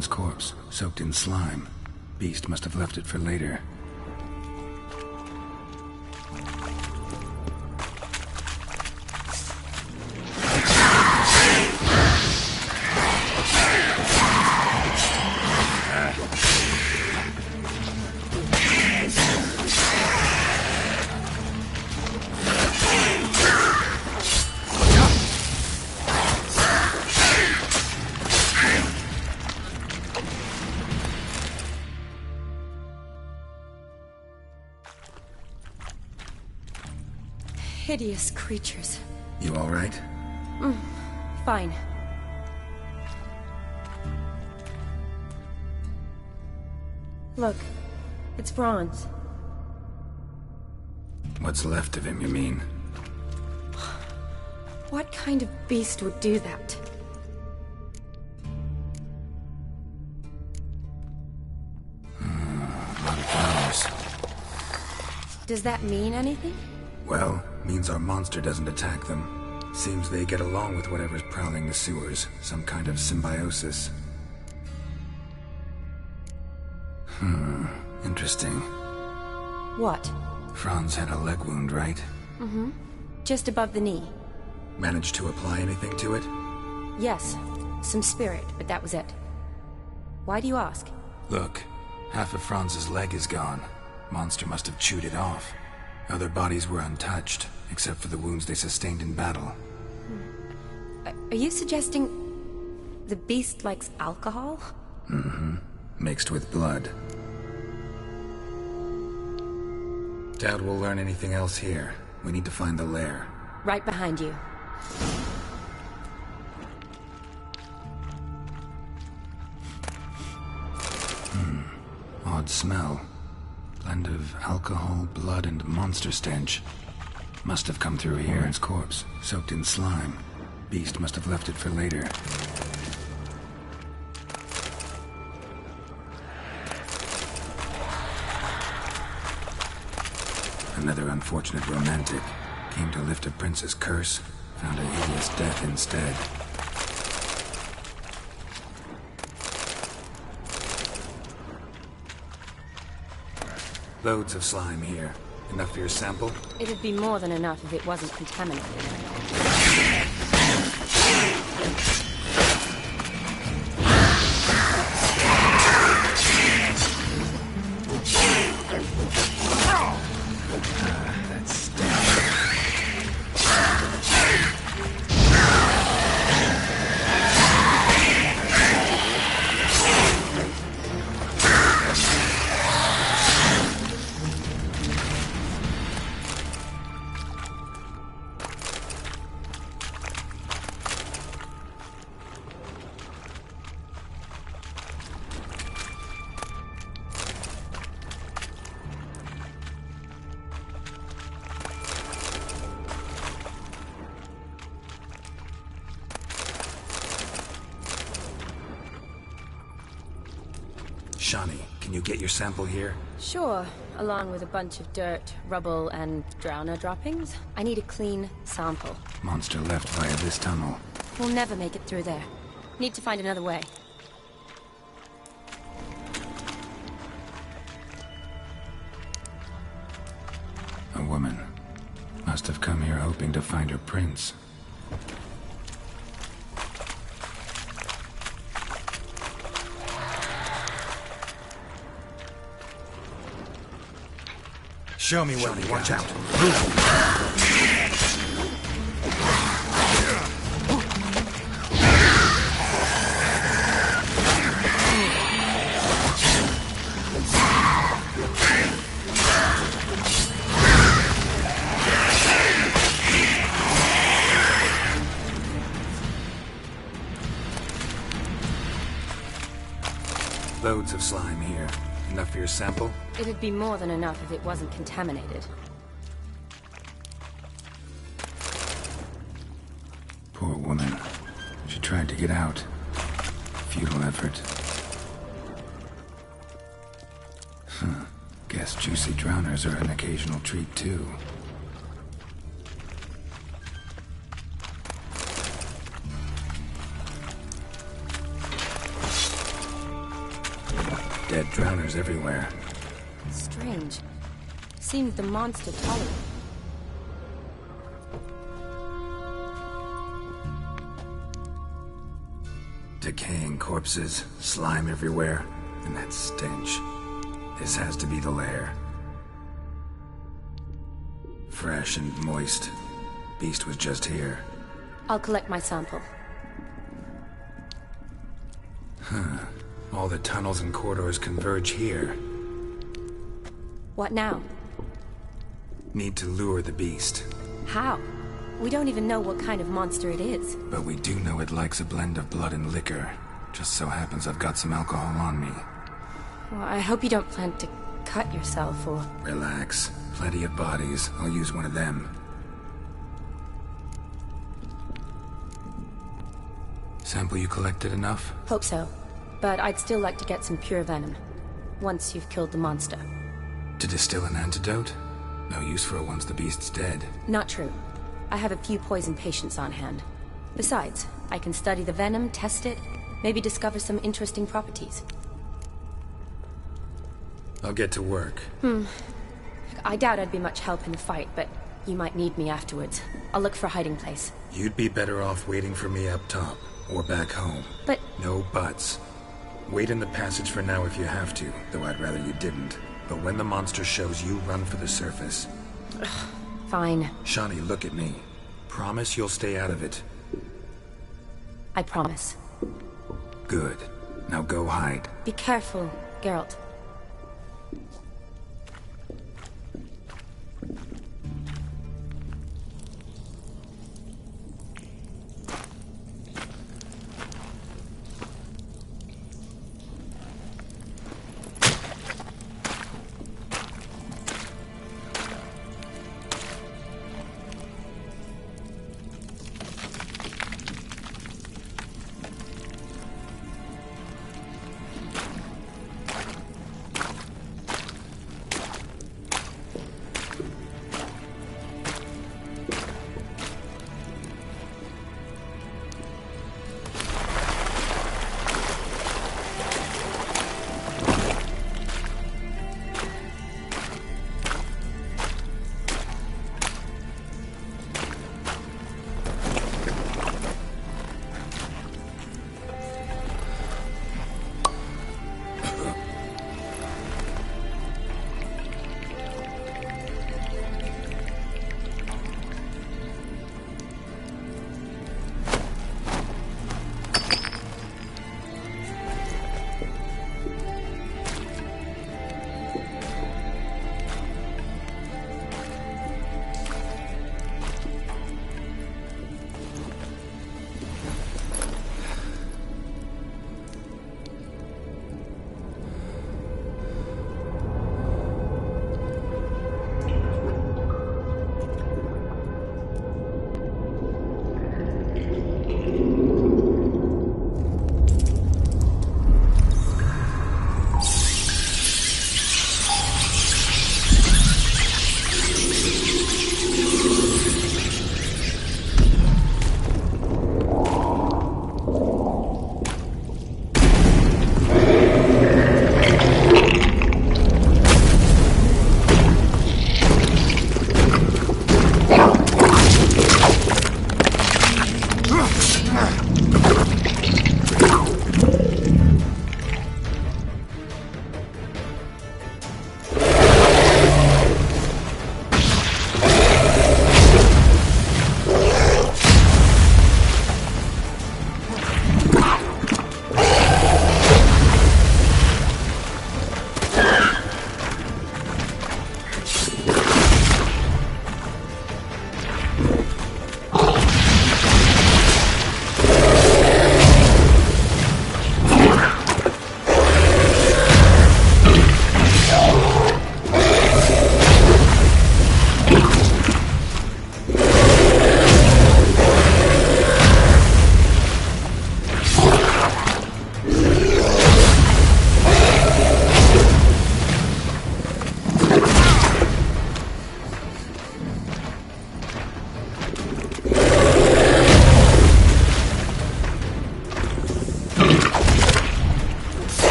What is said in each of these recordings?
woman's corpse, soaked in slime. Beast must have left it for later. Hideous creatures. You all right? Fine. Look, it's Franz. What's left of him, you mean? What kind of beast would do that? A lot of flowers. Does that mean anything? Well, means our monster doesn't attack them. Seems they get along with whatever's prowling the sewers. Some kind of symbiosis. Interesting. What? Franz had a leg wound, right? Just above the knee. Managed to apply anything to it? Yes, some spirit, but that was it. Why do you ask? Look, half of Franz's leg is gone. Monster must have chewed it off. Other bodies were untouched, except for the wounds they sustained in battle. Are you suggesting the beast likes alcohol? Mixed with blood. Doubt we'll learn anything else here. We need to find the lair. Right behind you. Odd smell. Blend of alcohol, blood, and monster stench. Must have come through here. Its corpse, soaked in slime. Beast must have left it for later. Another unfortunate romantic. Came to lift a prince's curse. Found a hideous death instead. Loads of slime here. Enough for your sample? It'd be more than enough if it wasn't contaminated. That stench. Shani, can you get your sample here? Sure, along with a bunch of dirt, rubble, and drowner droppings. I need a clean sample. Monster left via this tunnel. We'll never make it through there. Need to find another way. A woman. Must have come here hoping to find her prince. Show me what you Watch out. Loads of slime here. Enough for your sample? It'd be more than enough if it wasn't contaminated. Poor woman. She tried to get out. Futile effort. Guess juicy drowners are an occasional treat, too. Dead drowners everywhere. Strange. Seems the monster tolerant. Decaying corpses, slime everywhere, and that stench. This has to be the lair. Fresh and moist. Beast was just here. I'll collect my sample. All the tunnels and corridors converge here. What now? Need to lure the beast. How? We don't even know what kind of monster it is. But we do know it likes a blend of blood and liquor. Just so happens I've got some alcohol on me. Well, I hope you don't plan to cut yourself or... Relax. Plenty of bodies. I'll use one of them. Sample you collected enough? Hope so. But I'd still like to get some pure venom. Once you've killed the monster. To distill an antidote? No use for it once the beast's dead. Not true. I have a few poison patients on hand. Besides, I can study the venom, test it, maybe discover some interesting properties. I'll get to work. I doubt I'd be much help in the fight, but you might need me afterwards. I'll look for a hiding place. You'd be better off waiting for me up top, or back home. But... No buts. Wait in the passage for now if you have to, though I'd rather you didn't. But when the monster shows, you run for the surface. Fine. Shani, look at me. Promise you'll stay out of it. I promise. Good. Now go hide. Be careful, Geralt.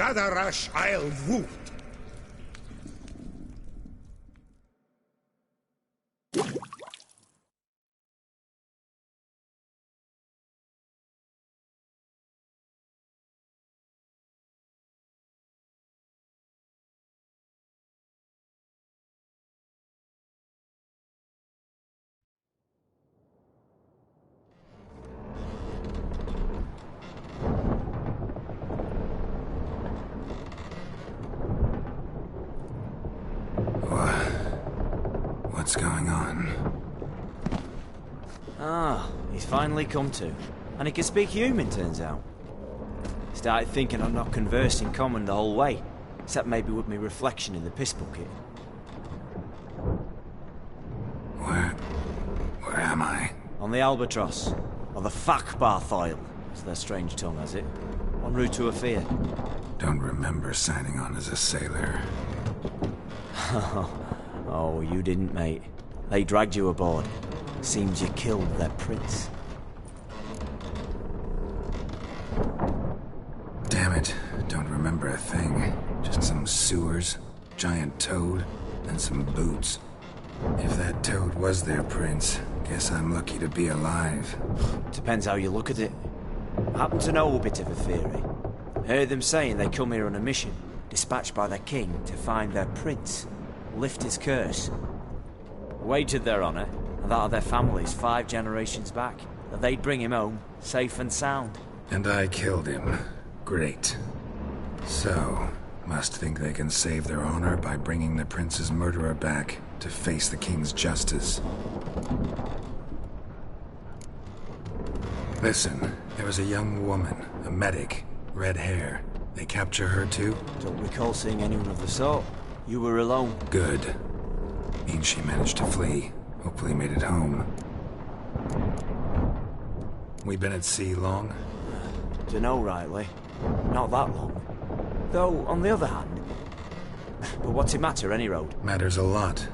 Gadarash I'll woot. What's going on? Ah, he's finally come to. And he can speak human, turns out. Started thinking I'd not conversed in common the whole way, except maybe with me reflection in the piss bucket. Where am I? On the Albatross, or the Fakbarth Isle, as their strange tongue has it, en route to Afir. Don't remember signing on as a sailor. Oh, you didn't, mate. They dragged you aboard. Seems you killed their prince. Damn it, don't remember a thing. Just some sewers, giant toad, and some boots. If that toad was their prince, guess I'm lucky to be alive. Depends how you look at it. I happen to know a bit of a theory. Heard them saying they come here on a mission, dispatched by their king to find their prince, lift his curse. Wagered their honour, and that of their families 5 generations back, that they'd bring him home, safe and sound. And I killed him. Great. So, must think they can save their honor by bringing the prince's murderer back to face the king's justice. Listen, there was a young woman, a medic, red hair. They capture her too? Don't recall seeing anyone of the sort. You were alone. Good. Means she managed to flee. Hopefully made it home. We been at sea long? Dunno rightly. Not that long. Though, on the other hand... But what's it matter, any road? Matters a lot.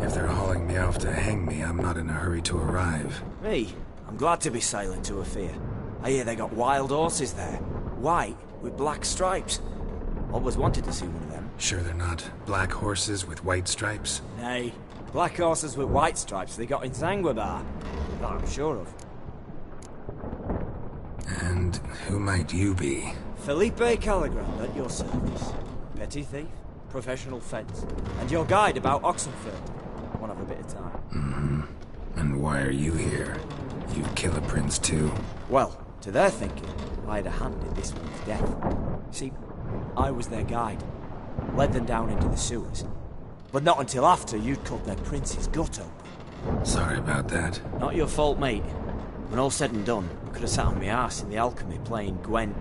If they're hauling me off to hang me, I'm not in a hurry to arrive. Me? I'm glad to be sailing to Afir. I hear they got wild horses there. White, with black stripes. Always wanted to see one of them. Sure they're not black horses with white stripes? Nay, black horses with white stripes they got in Zanguebar. That I'm sure of. And who might you be? Felipe Caligrand at your service. Petty thief, professional fence, and your guide about Oxenfurt. Won't have a bit of time. Mm-hmm. And why are you here? You kill a prince too? Well, to their thinking, I had a hand in this one's death. See, I was their guide. Led them down into the sewers. But not until after you'd cut their prince's gut open. Sorry about that. Not your fault, mate. When all said and done, I could have sat on my arse in the alchemy playing Gwent.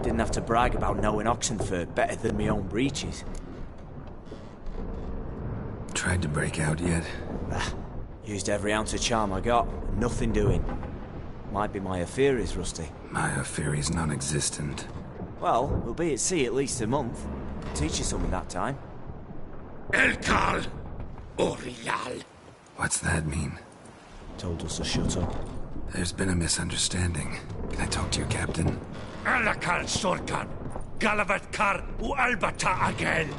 Didn't have to brag about knowing Oxenfurt better than my own breeches. Tried to break out yet? Used every ounce of charm I got, and nothing doing. Might be my affair is rusty. My affair is non-existent. Well, we'll be at sea at least a month. Teach you something that time. Elkal Orial. What's that mean? Told us to shut up. There's been a misunderstanding. Can I talk to your captain? Alakal Sorkan. Galavat Kar Albata again.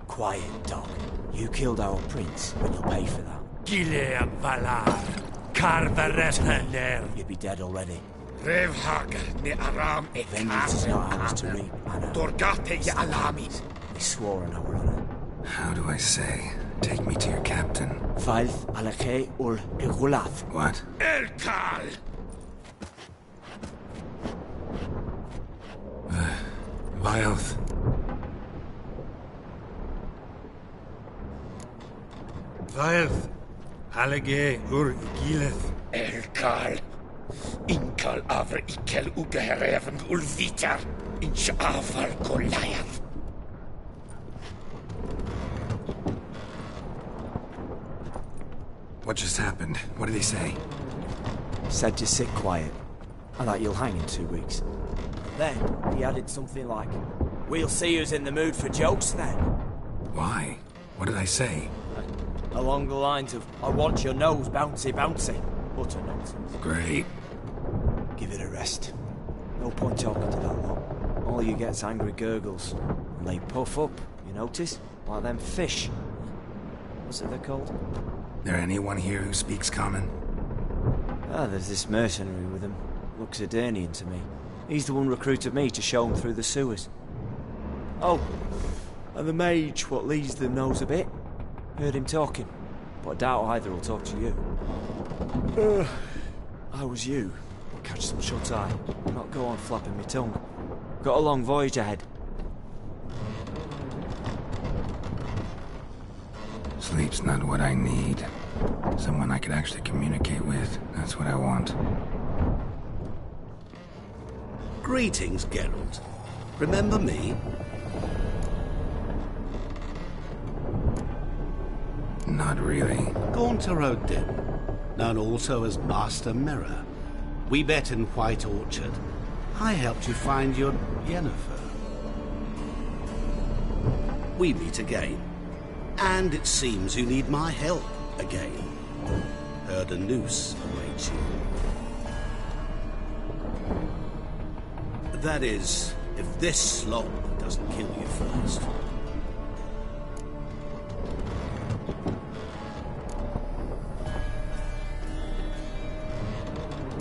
Quiet, dog. You killed our prince, and you'll pay for that. Gileam Valar. Karvarethaner. You'd be dead already. Revhagar ne Aram e Vengeance is not ours to reap, Anna. Dorgate ya Alamis. We swore on our honor. How do I say? Take me to your captain. Falth alake ul Igulath. What? Elkal. Vilth. Vilth. Halage ur Igileth. Elkal. Inkal avr ikel ugehereven ulvitar. Inch aval Goliath. What just happened? What did he say? Said to sit quiet, and that you'll hang in 2 weeks. Then he added something like, "We'll see who's in the mood for jokes then." Why? What did I say? Along the lines of, "I want your nose bouncy bouncy." Utter nonsense. Great. Give it a rest. No point talking to that lot. All you get's angry gurgles. And they puff up, you notice? Like them fish. What's it they're called? There anyone here who speaks common? Ah, there's this mercenary with him. Looks Aedirnian to me. He's the one recruited me to show him through the sewers. Oh, and the mage what leads them knows a bit. Heard him talking, but I doubt either will talk to you. I was you. Catch some shut-eye. Not go on flapping my tongue. Got a long voyage ahead. Sleep's not what I need. Someone I could actually communicate with. That's what I want. Greetings, Geralt. Remember me? Not really. Gaunter O'Dim, known also as Master Mirror. We met in White Orchard. I helped you find your Yennefer. We meet again. And it seems you need my help again. Heard a noose awaits you. That is, if this slob doesn't kill you first.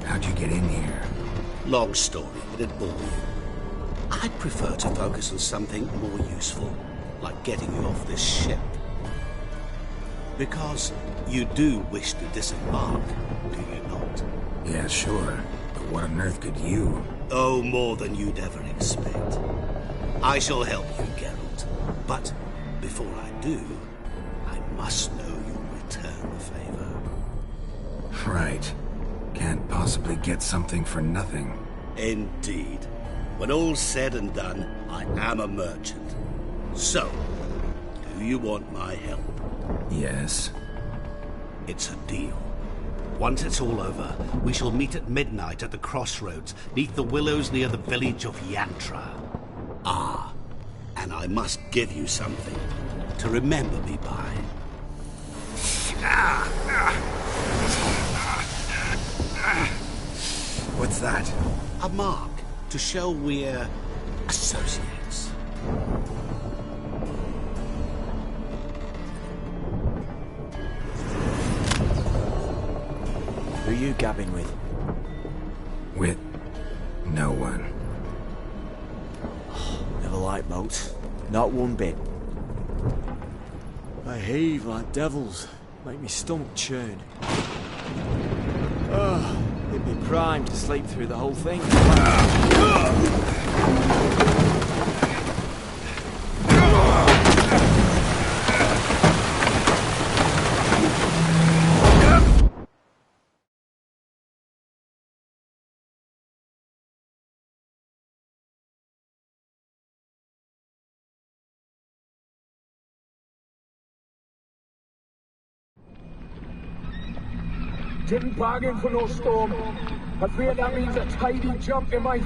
How'd you get in here? Long story, but it bore you. I'd prefer to focus on something more useful, like getting you off this ship. Because you do wish to disembark, do you not? Yeah, sure. But what on earth could you? Oh, more than you'd ever expect. I shall help you, Geralt. But before I do, I must know you'll return the favor. Right. Can't possibly get something for nothing. Indeed. When all's said and done, I am a merchant. So, do you want my help? Yes. It's a deal. Once it's all over, we shall meet at midnight at the crossroads, neath the willows near the village of Yantra. Ah, and I must give you something to remember me by. What's that? A mark to show we're associates. Who are you gabbing with? With no one. Never liked boats. Not one bit. They heave like devils. Make me stomach churn. It'd be prime to sleep through the whole thing. Didn't bargain for no storm. I fear that means a tidy jump in my...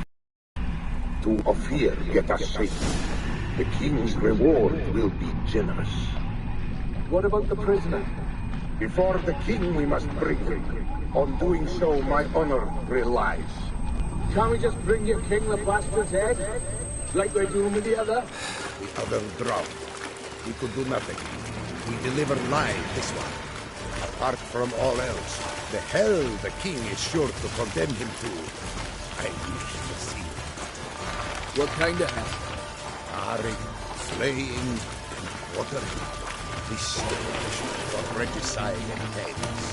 To Ophir get us safe. The king's reward will be generous. What about the prisoner? Before the king we must bring him. On doing so, my honor relies. Can't we just bring your king the bastard's head? Like we're doing with the other? The other drowned. We could do nothing. We deliver live this one. Apart from all else, the hell the king is sure to condemn him to. I wish to see it. What kind of hell? Harring, slaying, and quartering. This for regicide and tales.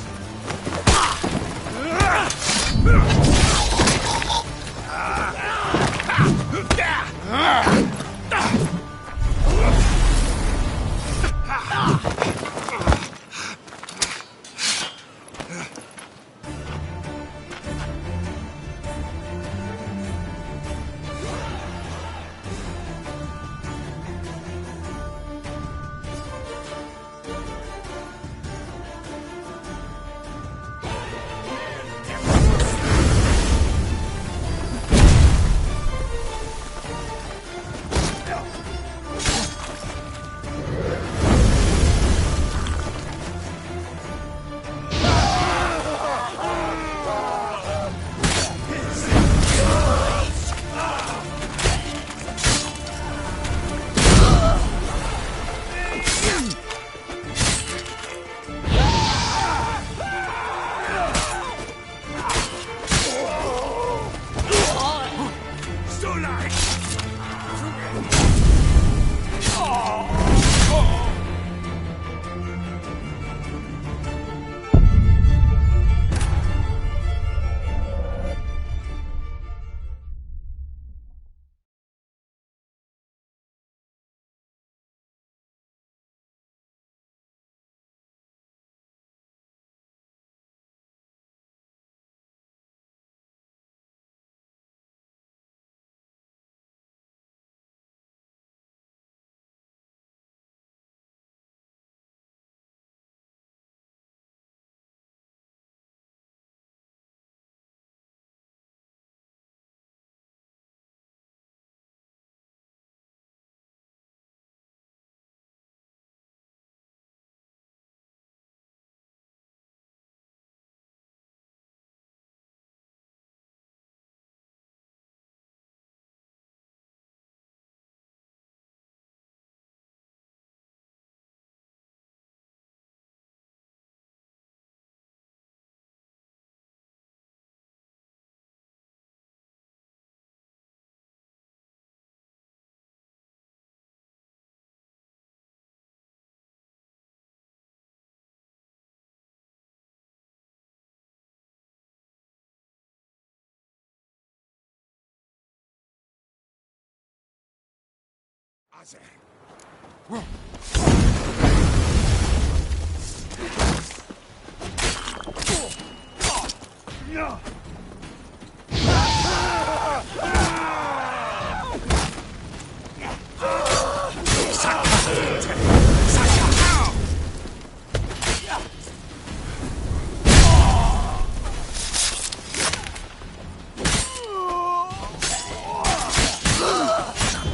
Not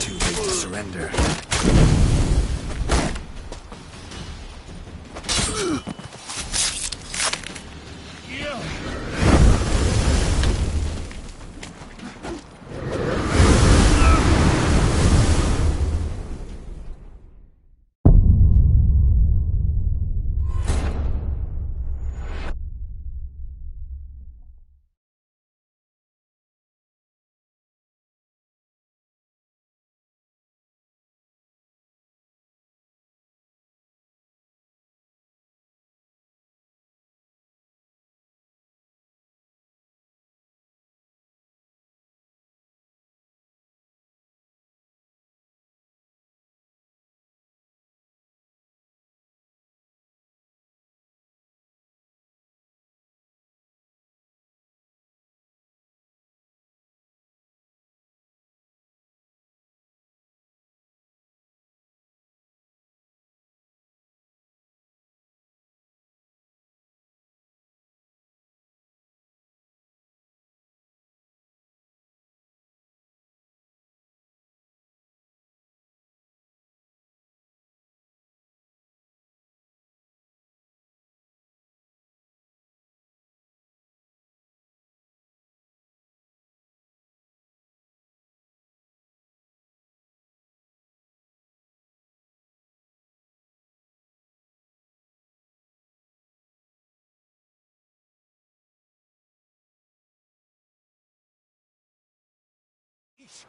too late to surrender.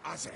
Azer.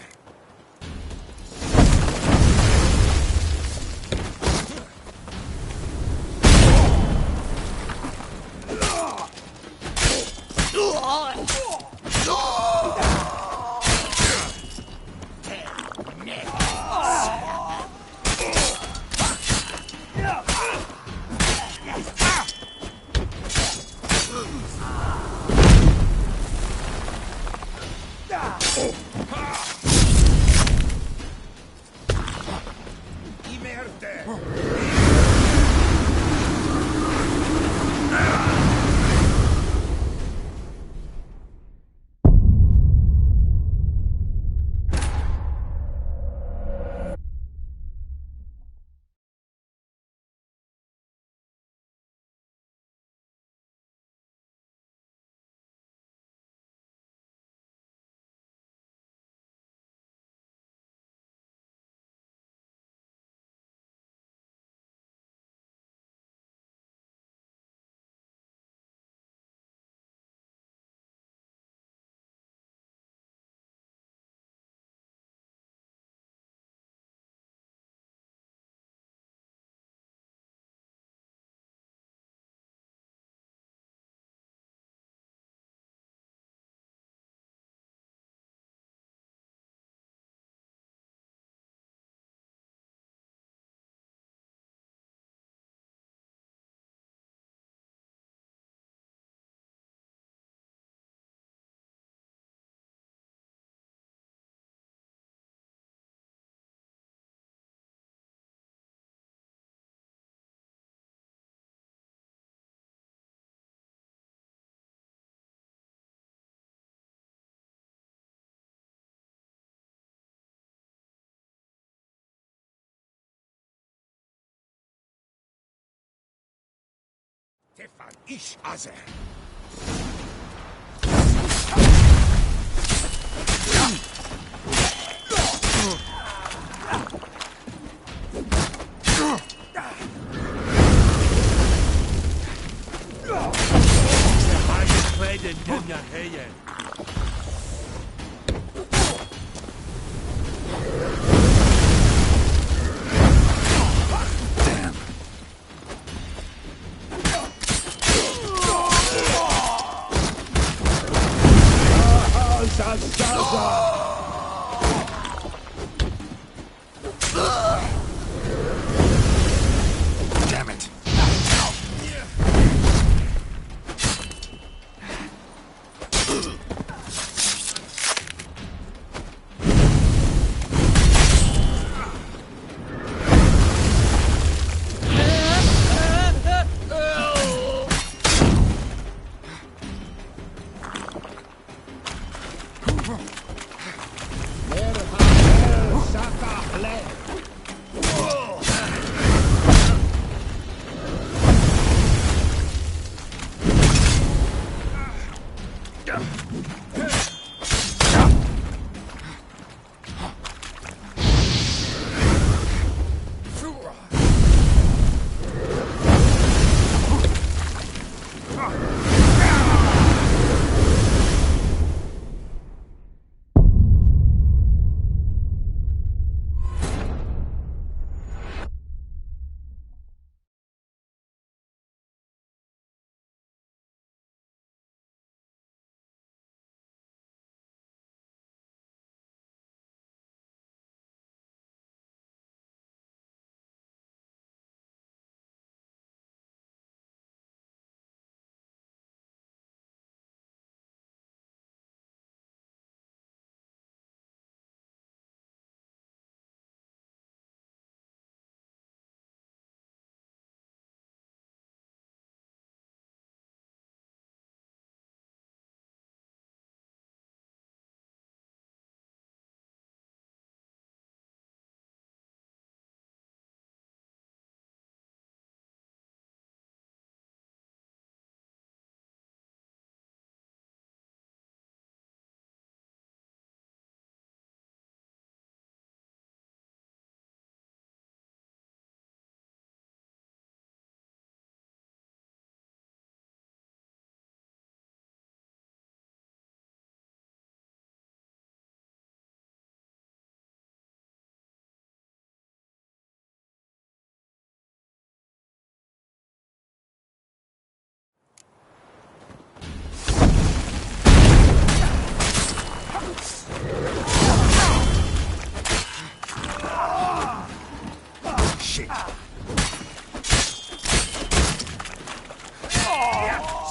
Tefan ish Azer.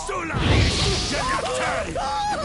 Sula! Genital!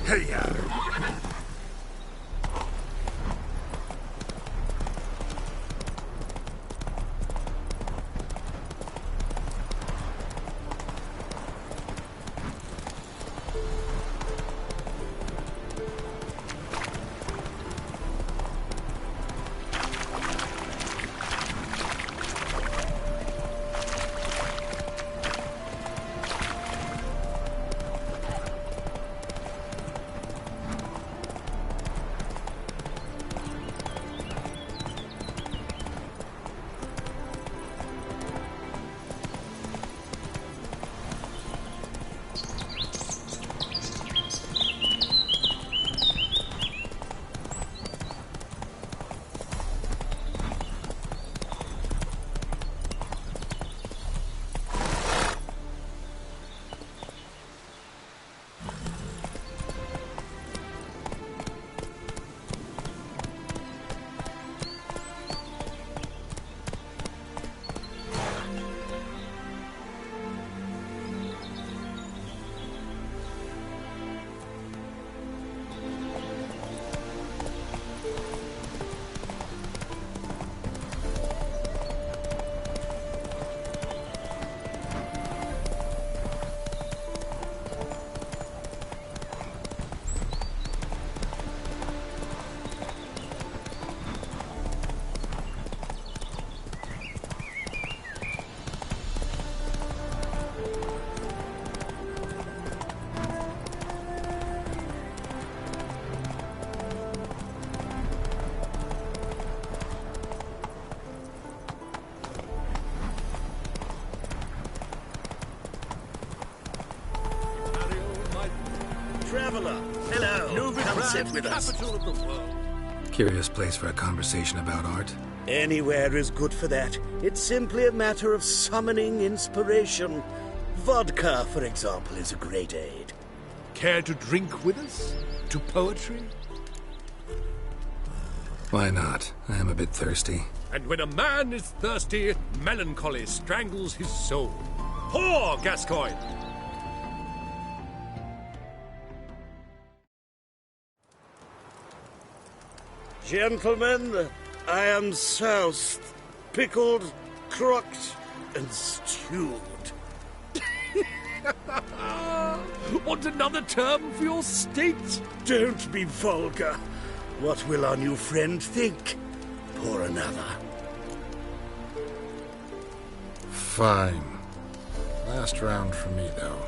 Hey-ya! Traveler, hello. Come sit with us. Capital of the world. Curious place for a conversation about art. Anywhere is good for that. It's simply a matter of summoning inspiration. Vodka, for example, is a great aid. Care to drink with us? To poetry? Why not? I am a bit thirsty. And when a man is thirsty, melancholy strangles his soul. Pour, Gascoigne! Gentlemen, I am soused, pickled, crocked, and stewed. Want another term for your state? Don't be vulgar. What will our new friend think? Pour another. Fine. Last round for me, though.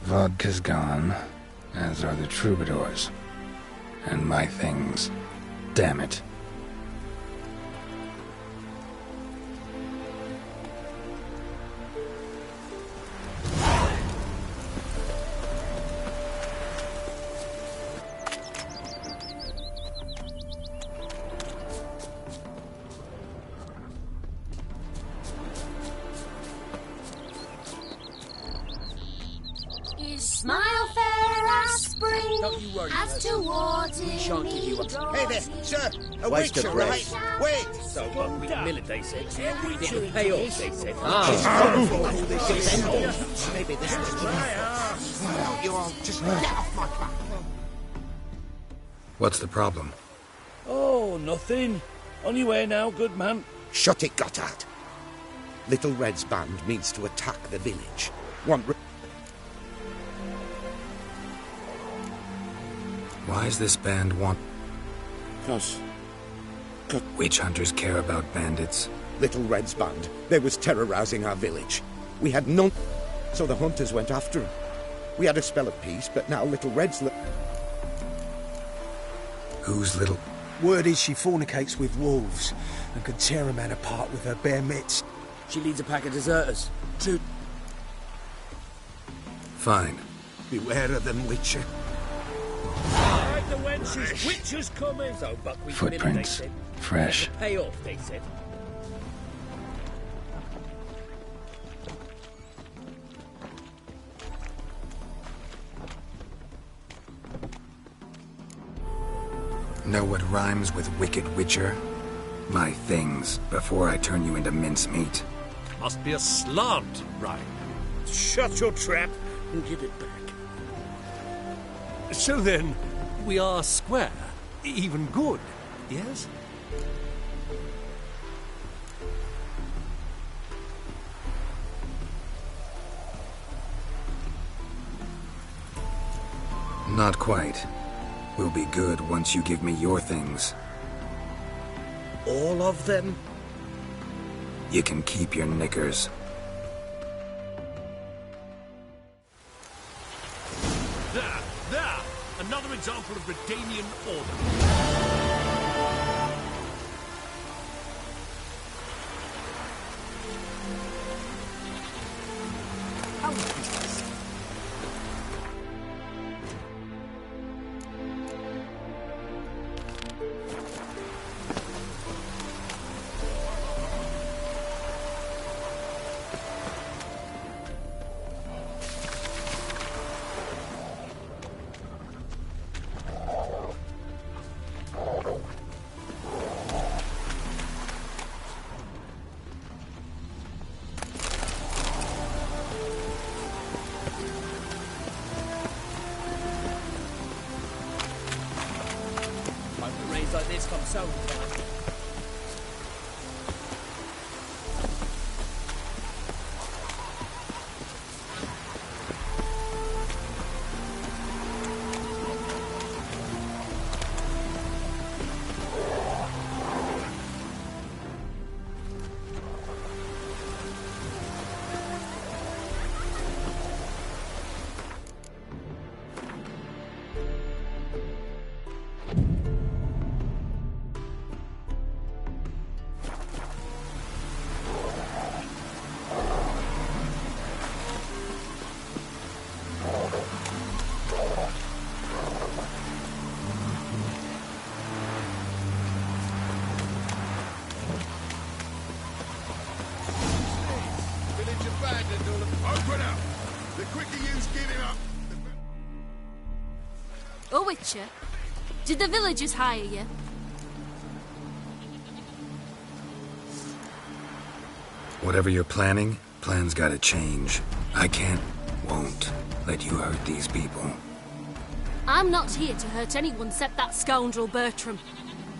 Vodka's gone, as are the troubadours. And my things. Damn it. Smile fair as spring, Don't you worry, as towards we shan't give you up. Hey there, sir! A Waste witch, of all right? Wait! So 1 week minute, they said. It'll pay off, they said. Maybe this is right. You all just get off my back. What's the problem? Oh, nothing. On your way now, good man. Shut it, Gotthard. Little Red's band means to attack the village. Why is this band want... Cause Witch hunters care about bandits? Little Red's band, they was terrorizing our village. We had none, so the hunters went after him. We had a spell of peace, but now Little Red's... Who's Little... Word is she fornicates with wolves and can tear a man apart with her bare mitts. She leads a pack of deserters. Fine. Beware of them, Witcher. Right, the wenches. Witches coming. So buckwheat Footprints. minute, they said. Fresh. It'll pay off, they said. Know what rhymes with Wicked Witcher? My things, before I turn you into mincemeat. Must be a slant rhyme. Shut your trap and give it back. So then, we are square. Even good, yes? Not quite. We'll be good once you give me your things. All of them? You can keep your knickers. There! Another example of Redanian order. How is this? Like this come so far. Oh, Witcher, did the villagers hire you? Whatever you're planning, plans gotta change. I can't, won't let you hurt these people. I'm not here to hurt anyone except that scoundrel Bertram.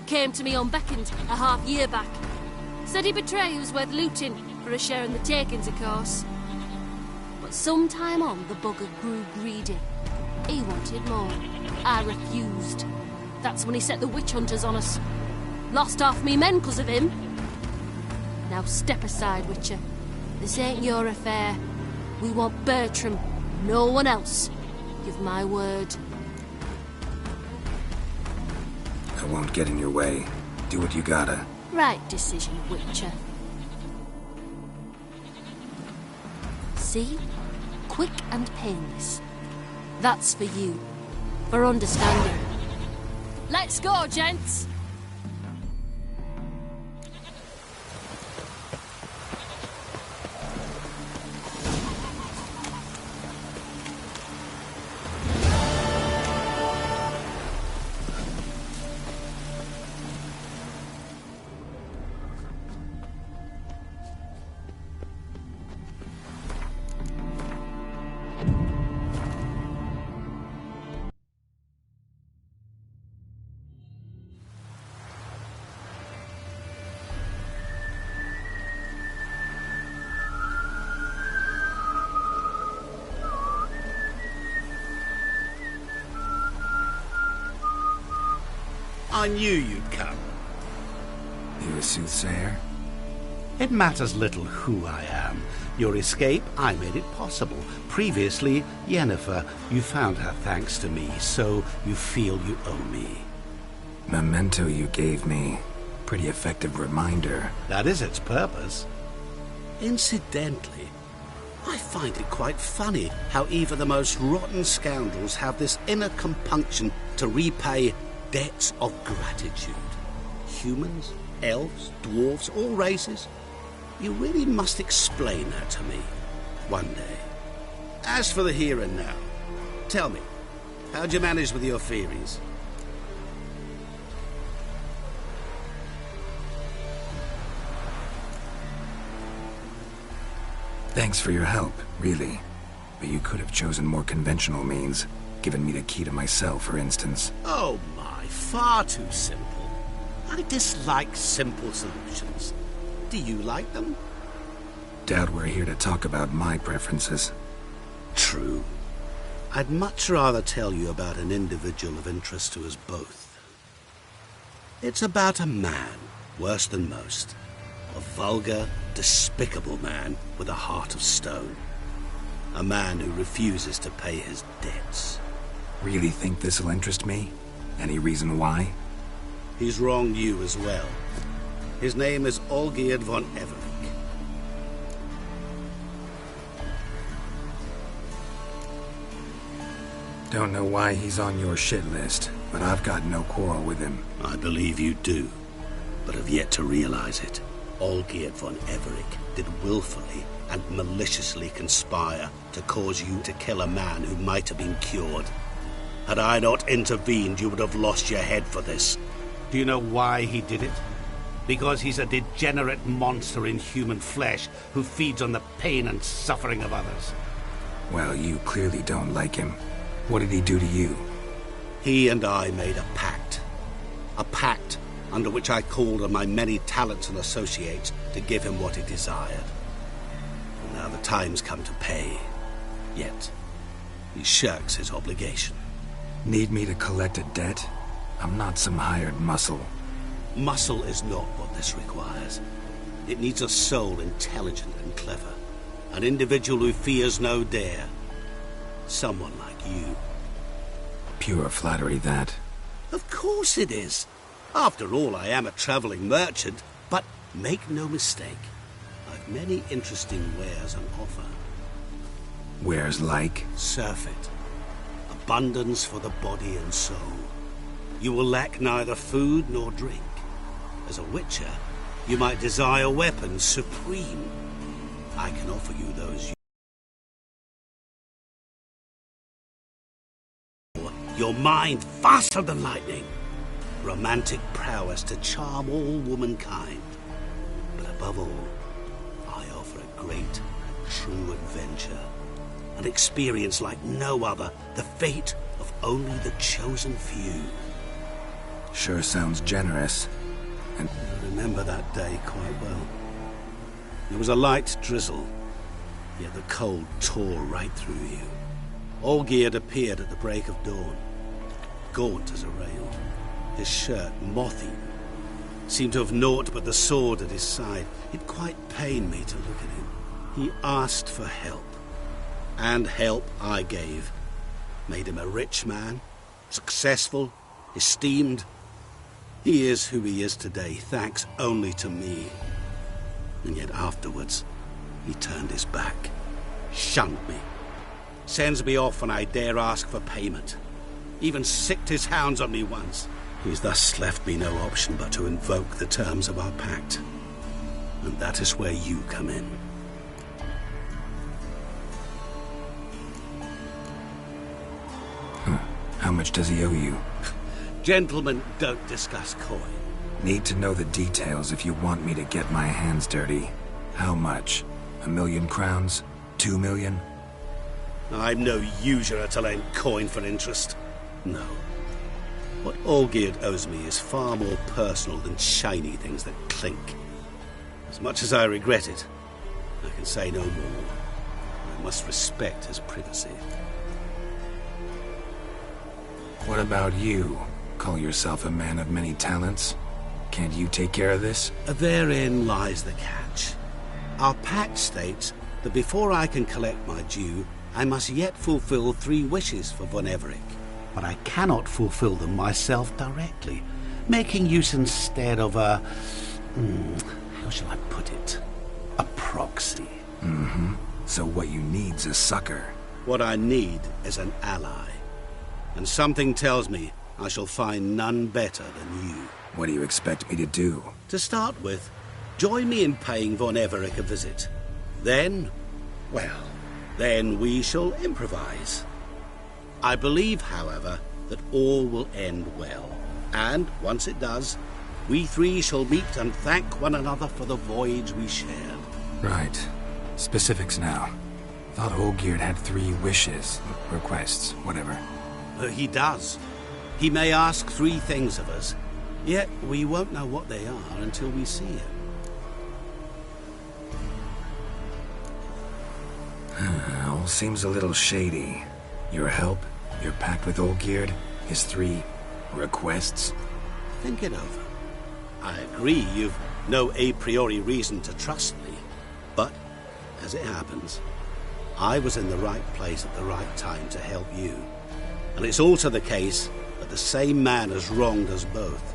Came to me unbeckoned a half year back. Said he'd betray who's worth looting for a share in the takings, of course. But some time on, the bugger grew greedy. He wanted more. I refused. That's when he set the witch hunters on us. Lost half me men because of him. Now step aside, Witcher. This ain't your affair. We want Bertram, no one else. Give my word. I won't get in your way. Do what you gotta. Right decision, Witcher. See? Quick and painless. That's for you. For understanding. Let's go, gents! I knew you'd come. You a soothsayer? It matters little who I am. Your escape, I made it possible. Previously, Yennefer, you found her thanks to me, so you feel you owe me. Memento you gave me. Pretty effective reminder. That is its purpose. Incidentally, I find it quite funny how even the most rotten scoundrels have this inner compunction to repay debts of gratitude. Humans, elves, dwarves, all races. You really must explain that to me one day. As for the here and now, tell me, how'd you manage with your theories? Thanks for your help, really. But you could have chosen more conventional means. Given me the key to my cell, for instance. Oh my, far too simple. I dislike simple solutions. Do you like them? Doubt we're here to talk about my preferences. True. I'd much rather tell you about an individual of interest to us both. It's about a man, worse than most. A vulgar, despicable man with a heart of stone. A man who refuses to pay his debts. Really think this'll interest me? Any reason why? He's wronged you as well. His name is Olgierd von Everec. Don't know why he's on your shit list, but I've got no quarrel with him. I believe you do, but have yet to realize it. Olgierd von Everec did willfully and maliciously conspire to cause you to kill a man who might have been cured. Had I not intervened, you would have lost your head for this. Do you know why he did it? Because he's a degenerate monster in human flesh who feeds on the pain and suffering of others. Well, you clearly don't like him. What did he do to you? He and I made a pact. A pact under which I called on my many talents and associates to give him what he desired. And now the time's come to pay. Yet, he shirks his obligation. Need me to collect a debt? I'm not some hired muscle. Muscle is not what this requires. It needs a soul intelligent and clever. An individual who fears no dare. Someone like you. Pure flattery, that. Of course it is. After all, I am a traveling merchant. But make no mistake, I've many interesting wares on offer. Wares like? Surfeit. Abundance for the body and soul. You will lack neither food nor drink. As a witcher, you might desire weapons supreme. I can offer you those. Your mind faster than lightning. Romantic prowess to charm all womankind. But above all, I offer a great, true adventure. An experience like no other. The fate of only the chosen few. Sure sounds generous. And I remember that day quite well. There was a light drizzle, yet the cold tore right through you. Olgierd appeared at the break of dawn, gaunt as a rail, his shirt moth-eaten, seemed to have naught but the sword at his side. It quite pained me to look at him. He asked for help, and help I gave. Made him a rich man, successful, esteemed. He is who he is today, thanks only to me. And yet afterwards, he turned his back, shunned me, sends me off when I dare ask for payment, even sicked his hounds on me once. He's thus left me no option but to invoke the terms of our pact. And that is where you come in. How much does he owe you? Gentlemen don't discuss coin. Need to know the details if you want me to get my hands dirty. How much? 1,000,000 crowns? 2 million? I'm no usurer to lend coin for interest. No. What Olgierd owes me is far more personal than shiny things that clink. As much as I regret it, I can say no more. I must respect his privacy. What about you? Call yourself a man of many talents? Can't you take care of this? Therein lies the catch. Our pact states that before I can collect my due, I must yet fulfill 3 wishes for von Everec. But I cannot fulfill them myself directly, making use instead of a... how shall I put it? A proxy. Mm-hmm. So what you need's a sucker. What I need is an ally. And something tells me I shall find none better than you. What do you expect me to do? To start with, join me in paying von Everec a visit. Then, well, then we shall improvise. I believe, however, that all will end well. And, once it does, we 3 shall meet and thank one another for the voyage we shared. Right. Specifics now. Thought Olgierd had 3 wishes, requests, whatever. He does. He may ask 3 things of us, yet we won't know what they are until we see it. All seems a little shady. Your help, your pact with Olgierd, his 3 requests. Think it over. I agree you've no a priori reason to trust me, but, as it happens, I was in the right place at the right time to help you. And it's also the case that the same man has wronged us both.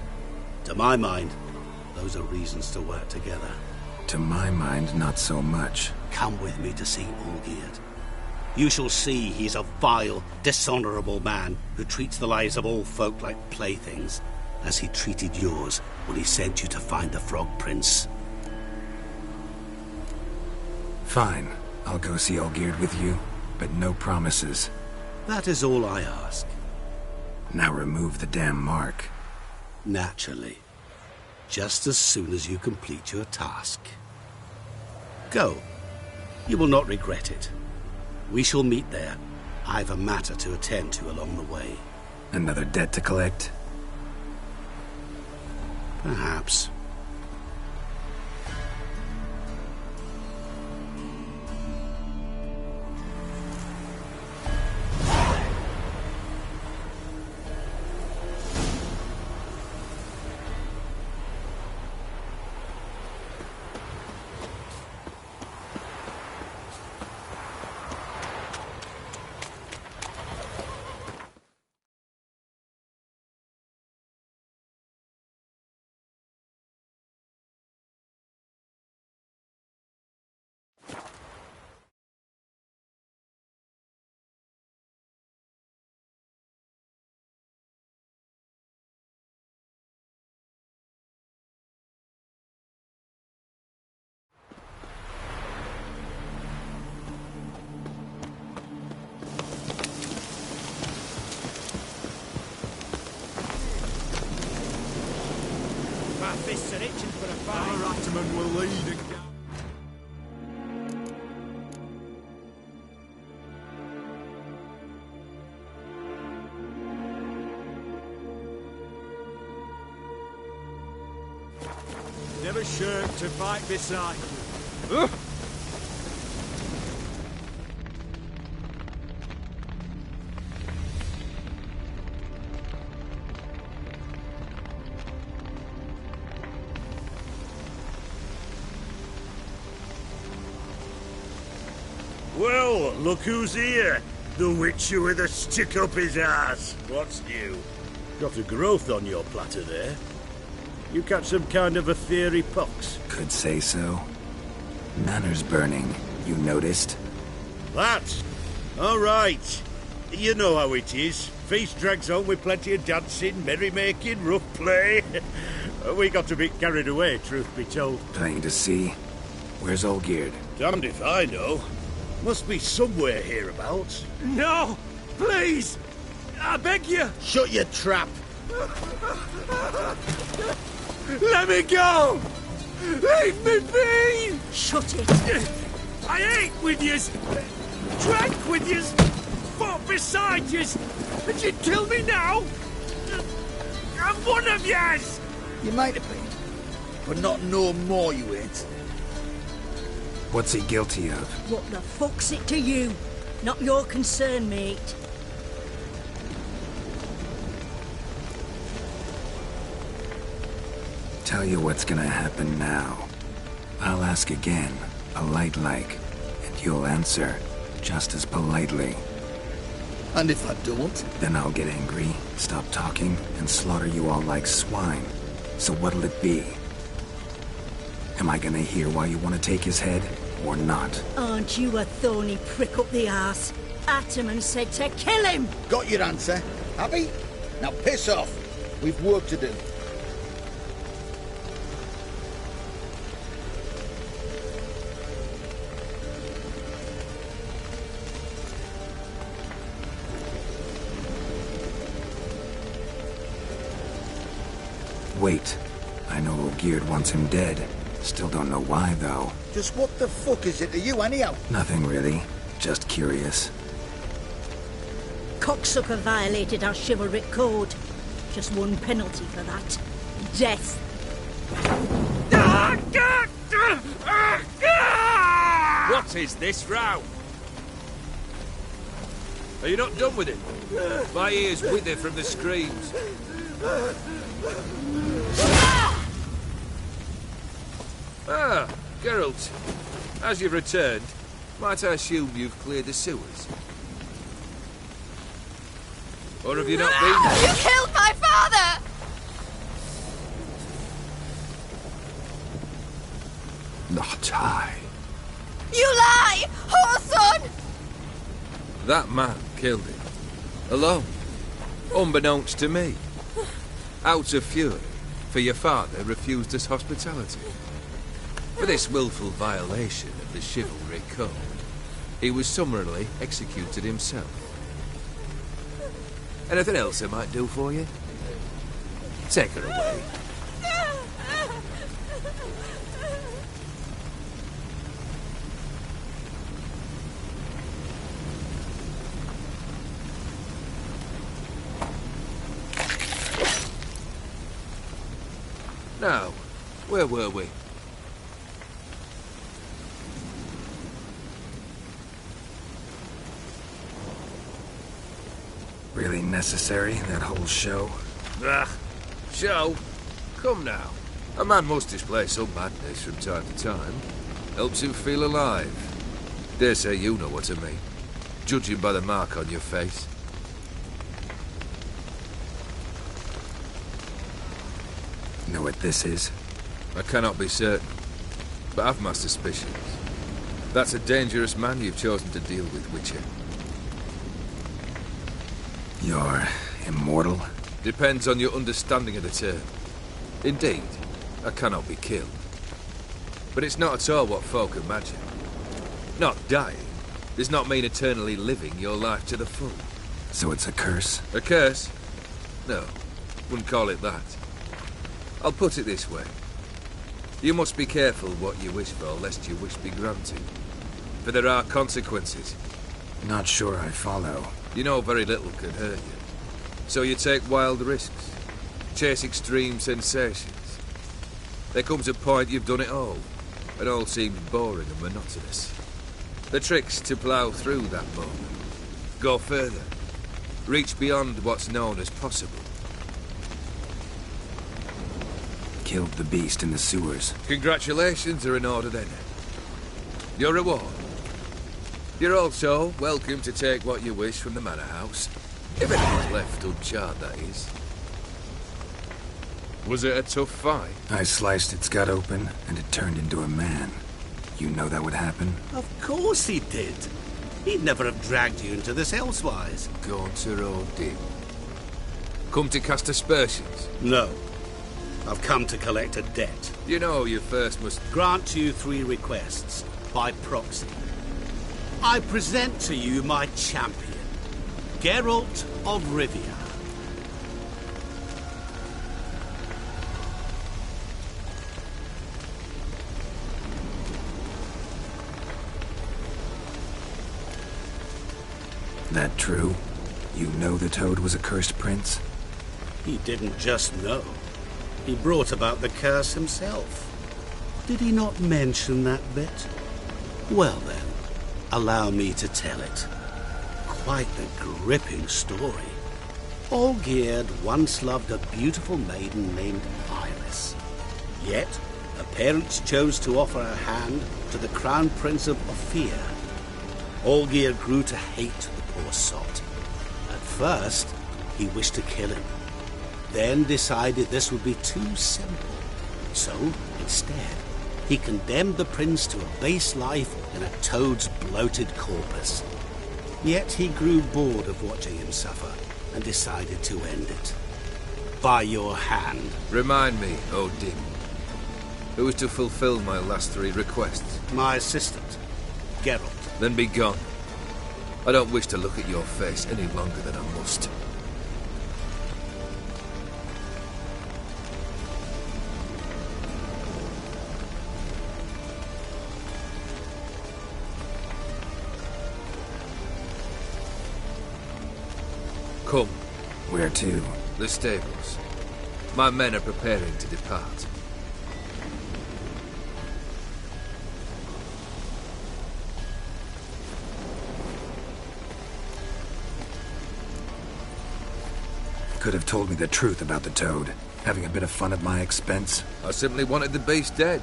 To my mind, those are reasons to work together. To my mind, not so much. Come with me to see Olgierd. You shall see he's a vile, dishonorable man who treats the lives of all folk like playthings, as he treated yours when he sent you to find the Frog Prince. Fine. I'll go see Olgierd with you, but no promises. That is all I ask. Now remove the damn mark. Naturally. Just as soon as you complete your task. Go. You will not regret it. We shall meet there. I've a matter to attend to along the way. Another debt to collect? Perhaps. Fists are itching for a fight. Our Ataman will lead and go. Never shirk to fight beside you. Well, look who's here. The Witcher with a stick up his ass. What's new? Got a growth on your platter there. You catch some kind of a theory pox? Could say so. Manor's burning. You noticed? That? All right. You know how it is. Feast drags on with plenty of dancing, merrymaking, rough play. We got a bit carried away, truth be told. Plain to see. Where's Olgierd? Damned if I know. Must be somewhere hereabouts. No! Please! I beg you! Shut your trap! Let me go! Leave me be! Shut it! I ate with yous! Drank with yous! Fought beside yous! And you'd kill me now? I'm one of yous! You might have been, but not no more you ain't. What's he guilty of? What the fuck's it to you? Not your concern, mate. Tell you what's gonna happen now. I'll ask again, polite-like, and you'll answer just as politely. And if I don't? Then I'll get angry, stop talking, and slaughter you all like swine. So what'll it be? Am I gonna hear why you want to take his head, or not? Aren't you a thorny prick up the arse? Ataman said to kill him! Got your answer. Happy? Now piss off. We've work to do. Wait. I know Olgierd wants him dead. Still don't know why, though. Just what the fuck is it to you, anyhow? Nothing really. Just curious. Cocksucker violated our chivalric code. Just one penalty for that. Death. What is this row? Are you not done with it? My ears wither from the screams. Ah, Geralt. As you've returned, might I assume you've cleared the sewers? Or have you not been there? You killed my father! Not I. You lie! Whoreson! That man killed him. Alone. Unbeknownst to me. Out of fury, for your father refused us hospitality. For this willful violation of the chivalry code, he was summarily executed himself. Anything else I might do for you? Take her away. Now, where were we? Really necessary, that whole show? Ah, show? Come now. A man must display some madness from time to time. Helps him feel alive. Dare say you know what I mean. Judging by the mark on your face. Know what this is? I cannot be certain, but I've my suspicions. That's a dangerous man you've chosen to deal with, Witcher. You're immortal? Depends on your understanding of the term. Indeed, I cannot be killed. But it's not at all what folk imagine. Not dying does not mean eternally living your life to the full. So it's a curse? A curse? No, wouldn't call it that. I'll put it this way. You must be careful what you wish for, lest your wish be granted. For there are consequences. Not sure I follow. You know very little can hurt you. So you take wild risks. Chase extreme sensations. There comes a point you've done it all, and all seems boring and monotonous. The trick's to plough through that moment. Go further. Reach beyond what's known as possible. Killed the beast in the sewers. Congratulations are in order then. Your reward. You're also welcome to take what you wish from the manor house. If anything's left uncharred, that is. Was it a tough fight? I sliced its gut open, and it turned into a man. You know that would happen? Of course he did. He'd never have dragged you into this elsewise. Gaunter O'Dim. Come to cast aspersions? No. I've come to collect a debt. You know you first must... Grant you 3 requests, by proxy. I present to you my champion, Geralt of Rivia. That true? You know the Toad was a cursed prince? He didn't just know. He brought about the curse himself. Did he not mention that bit? Well then, allow me to tell it. Quite a gripping story. Olgierd once loved a beautiful maiden named Iris. Yet, her parents chose to offer her hand to the Crown Prince of Ophir. Olgierd grew to hate the poor sot. At first, he wished to kill him. Then decided this would be too simple. So, instead, he condemned the prince to a base life in a toad's bloated corpus. Yet he grew bored of watching him suffer and decided to end it. By your hand. Remind me, O'Dim. Who is to fulfill my last 3 requests? My assistant, Geralt. Then be gone. I don't wish to look at your face any longer than I must. Come. Where to? The stables. My men are preparing to depart. Could have told me the truth about the toad. Having a bit of fun at my expense. I simply wanted the beast dead.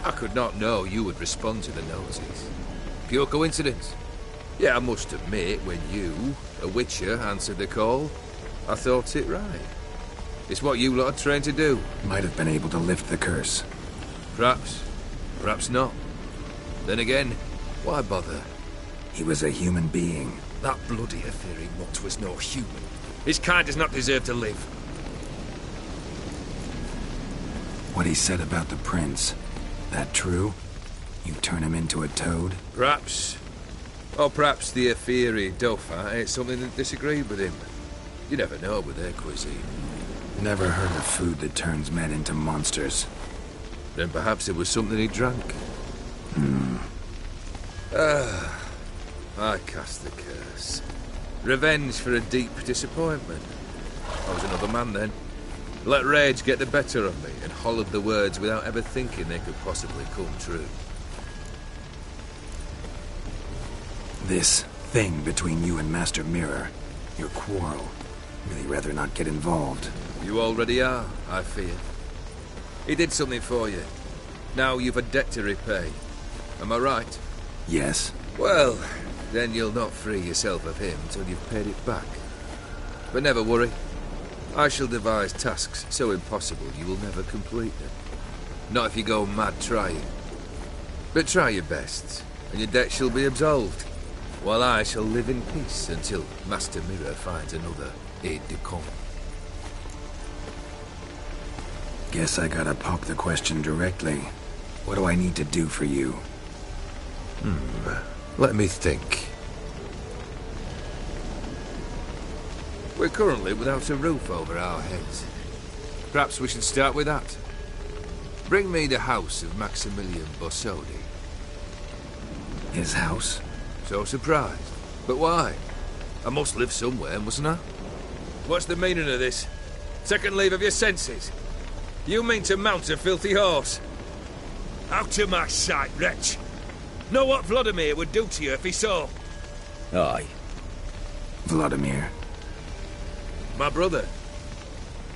I could not know you would respond to the notice. Pure coincidence. Yeah, I must admit, when you, a witcher, answered the call, I thought it right. It's what you lot are trained to do. Might have been able to lift the curse. Perhaps. Perhaps not. Then again, why bother? He was a human being. That bloody Aetheri mutt was no human. His kind does not deserve to live. What he said about the prince, that true? You turn him into a toad? Perhaps. Or perhaps the Aetheri Dauphin ate something that disagreed with him. You never know with their cuisine. Never heard of food that turns men into monsters. Then perhaps it was something he drank. I cast the curse. Revenge for a deep disappointment. I was another man then. Let rage get the better of me and hollered the words without ever thinking they could possibly come true. This thing between you and Master Mirror, your quarrel, really rather not get involved. You already are, I fear. He did something for you. Now you've a debt to repay. Am I right? Yes. Well, then you'll not free yourself of him till you've paid it back. But never worry. I shall devise tasks so impossible you will never complete them. Not if you go mad trying. But try your best, and your debt shall be absolved, while I shall live in peace until Master Mirror finds another aide-de-camp. Guess I gotta pop the question directly. What do I need to do for you? Let me think. We're currently without a roof over our heads. Perhaps we should start with that. Bring me the house of Maximilian Borsodi. His house? So surprised. But why? I must live somewhere, mustn't I? What's the meaning of this? Second leave of your senses? You mean to mount a filthy horse? Out of my sight, wretch! Know what Vladimir would do to you if he saw? Aye. Vladimir. My brother.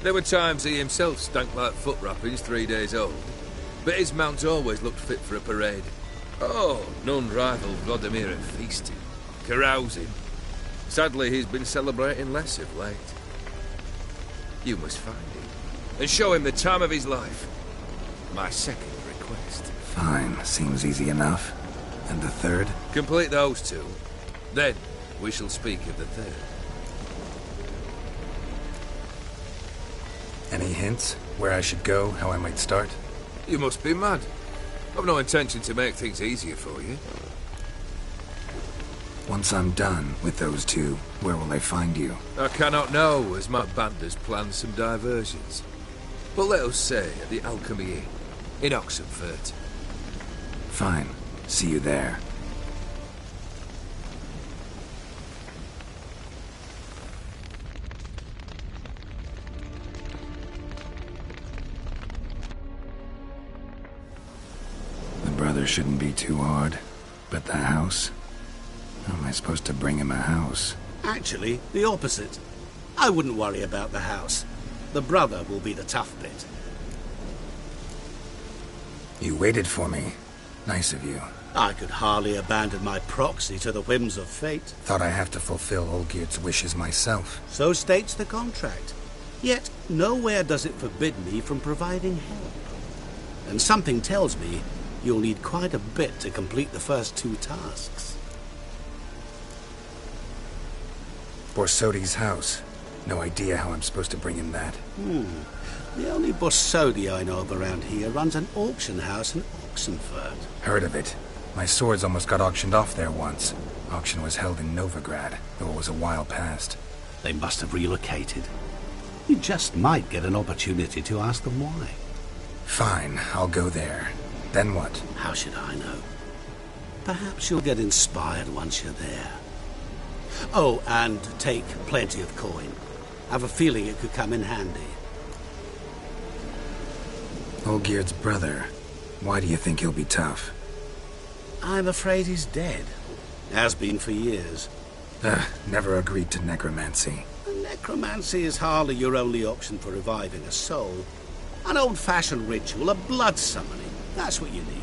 There were times he himself stank like foot wrappings 3 days old, but his mount always looked fit for a parade. Oh, none rival Vladimir at feasting, carousing. Sadly, he's been celebrating less of late. You must find him, and show him the time of his life. My second request. Fine, seems easy enough. And the third? Complete those two. Then, we shall speak of the third. Any hints? Where I should go? How I might start? You must be mad. I've no intention to make things easier for you. Once I'm done with those two, where will I find you? I cannot know, as my band has planned some diversions. But let us say at the Alchemy Inn, in Oxenfurt. Fine. See you there. The brother shouldn't be too hard. But the house? How am I supposed to bring him a house? Actually, the opposite. I wouldn't worry about the house. The brother will be the tough bit. You waited for me. Nice of you. I could hardly abandon my proxy to the whims of fate. Thought I have to fulfill Olgierd's wishes myself. So states the contract. Yet, nowhere does it forbid me from providing help. And something tells me you'll need quite a bit to complete the first two tasks. Borsodi's house. No idea how I'm supposed to bring him that. The only Borsodi I know of around here runs an auction house in Oxenfurt. Heard of it. My swords almost got auctioned off there once. Auction was held in Novigrad, though it was a while past. They must have relocated. You just might get an opportunity to ask them why. Fine, I'll go there. Then what? How should I know? Perhaps you'll get inspired once you're there. Oh, and take plenty of coin. I have a feeling it could come in handy. Olgierd's brother. Why do you think he'll be tough? I'm afraid he's dead. Has been for years. Never agreed to necromancy. Necromancy is hardly your only option for reviving a soul. An old-fashioned ritual, a blood summoning. That's what you need.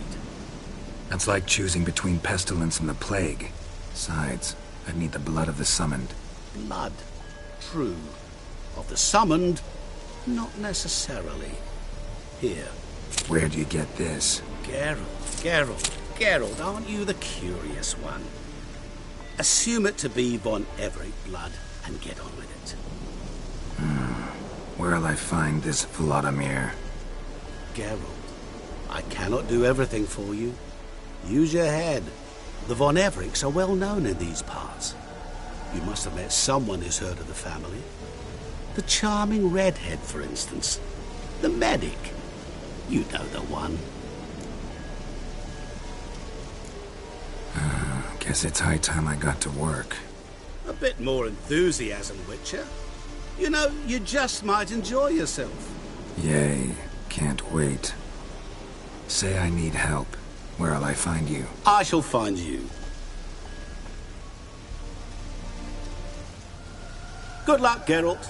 That's like choosing between pestilence and the plague. Besides, I'd need the blood of the summoned. Blood. True. Of the summoned, not necessarily. Here. Where'd you get this? Geralt, aren't you the curious one? Assume it to be Von Everett blood and get on with it. Where'll I find this Vladimir? Geralt, I cannot do everything for you. Use your head. The Von Evericks are well known in these parts. You must have met someone who's heard of the family. The charming redhead, for instance. The medic. You know the one. Guess it's high time I got to work. A bit more enthusiasm, Witcher. You know, you just might enjoy yourself. Yay. Can't wait. Say I need help. Where'll I find you? I shall find you. Good luck, Geralt.